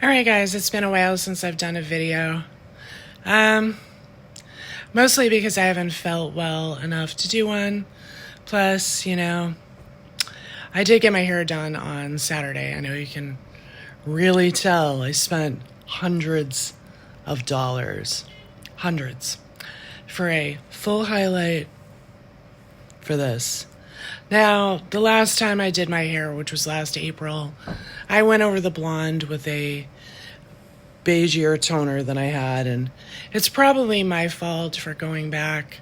Alright guys, it's been a while since I've done a video. Mostly because I haven't felt well enough to do one. Plus, I did get my hair done on Saturday. I know you can really tell I spent hundreds of dollars. Hundreds. For a full highlight for this. Now, the last time I did my hair, which was last April, I went over the blonde with a beigier toner than I had, and it's probably my fault for going back.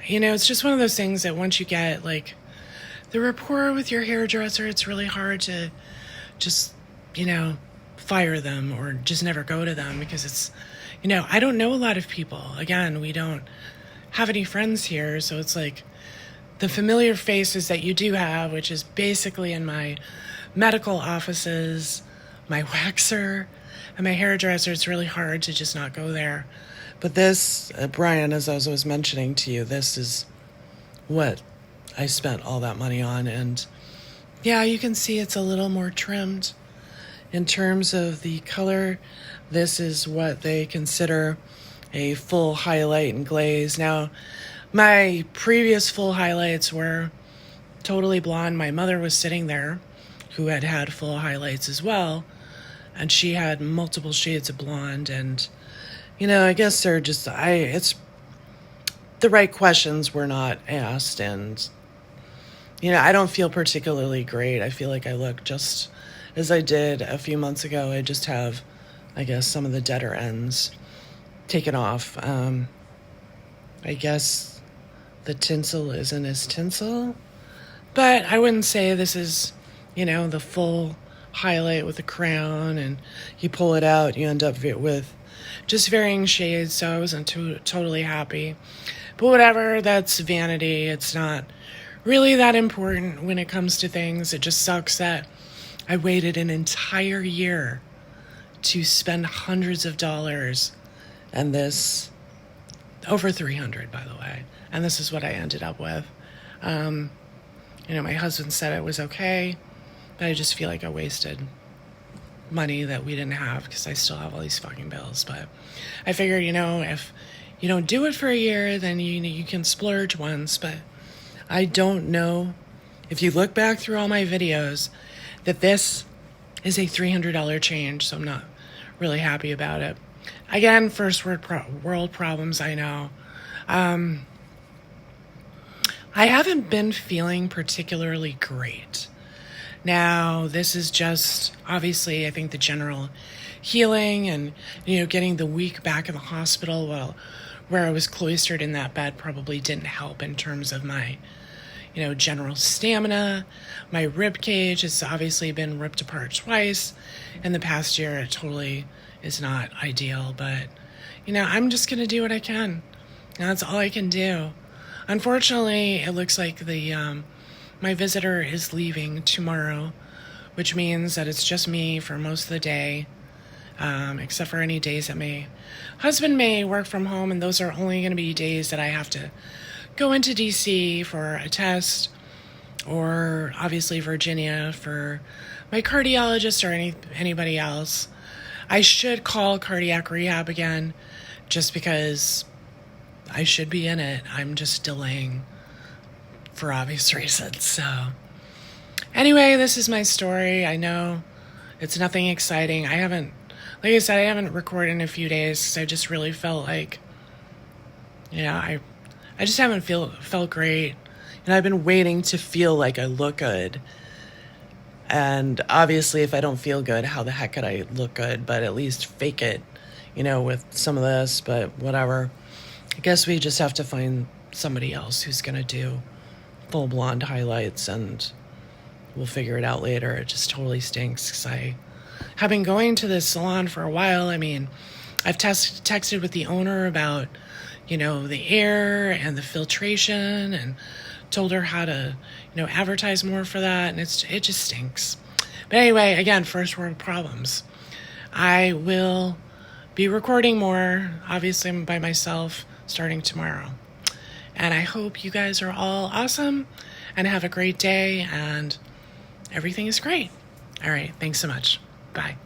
It's just one of those things that once you get, the rapport with your hairdresser, it's really hard to just, fire them or just never go to them because it's, I don't know a lot of people. Again, we don't have any friends here, so it's like the familiar faces that you do have, which is basically in my medical offices, my waxer, and my hairdresser. It's really hard to just not go there. But this, Brian, as I was mentioning to you, this is what I spent all that money on. And yeah, you can see it's a little more trimmed. In terms of the color, this is what they consider a full highlight and glaze. Now, my previous full highlights were totally blonde. My mother was sitting there who had had full highlights as well, and she had multiple shades of blonde. And I guess they're just it's the right questions were not asked, and I don't feel particularly great. I feel like I look just as I did a few months ago. I just have, I guess, some of the deader ends taken off. I guess the tinsel isn't as tinsel, but I wouldn't say this is, the full highlight with a crown, and you pull it out, you end up with just varying shades, so I wasn't totally happy. But whatever, that's vanity. It's not really that important when it comes to things. It just sucks that I waited an entire year to spend hundreds of dollars, and this, over 300, by the way, and this is what I ended up with. My husband said it was okay, but I just feel like I wasted money that we didn't have because I still have all these fucking bills. But I figured, if you don't do it for a year, then you can splurge once. But I don't know if you look back through all my videos that this is a $300 change, so I'm not really happy about it. Again, first world problems, I know. I haven't been feeling particularly great. Now, this is just, obviously, I think the general healing and, getting the week back in the hospital where I was cloistered in that bed probably didn't help in terms of my, general stamina. My rib cage has obviously been ripped apart twice in the past year. It totally is not ideal, but, I'm just going to do what I can. And that's all I can do. Unfortunately, it looks like my visitor is leaving tomorrow, which means that it's just me for most of the day, except for any days that my husband may work from home, and those are only going to be days that I have to go into DC for a test, or obviously Virginia for my cardiologist or anybody else. I should call cardiac rehab again, just because I should be in it. I'm just delaying for obvious reasons. So anyway, this is my story. I know it's nothing exciting. I haven't recorded in a few days because I just really felt like, I just haven't felt great. And I've been waiting to feel like I look good. And obviously, if I don't feel good, how the heck could I look good? But at least fake it, with some of this. But whatever. I guess we just have to find somebody else who's going to do full blonde highlights, and we'll figure it out later. It just totally stinks because I have been going to this salon for a while. I mean, I've texted with the owner about, the air and the filtration, and told her how to, advertise more for that, and it just stinks. But anyway, again, first world problems. I will be recording more, obviously by myself, starting tomorrow. And I hope you guys are all awesome and have a great day, and everything is great. All right, thanks so much. Bye.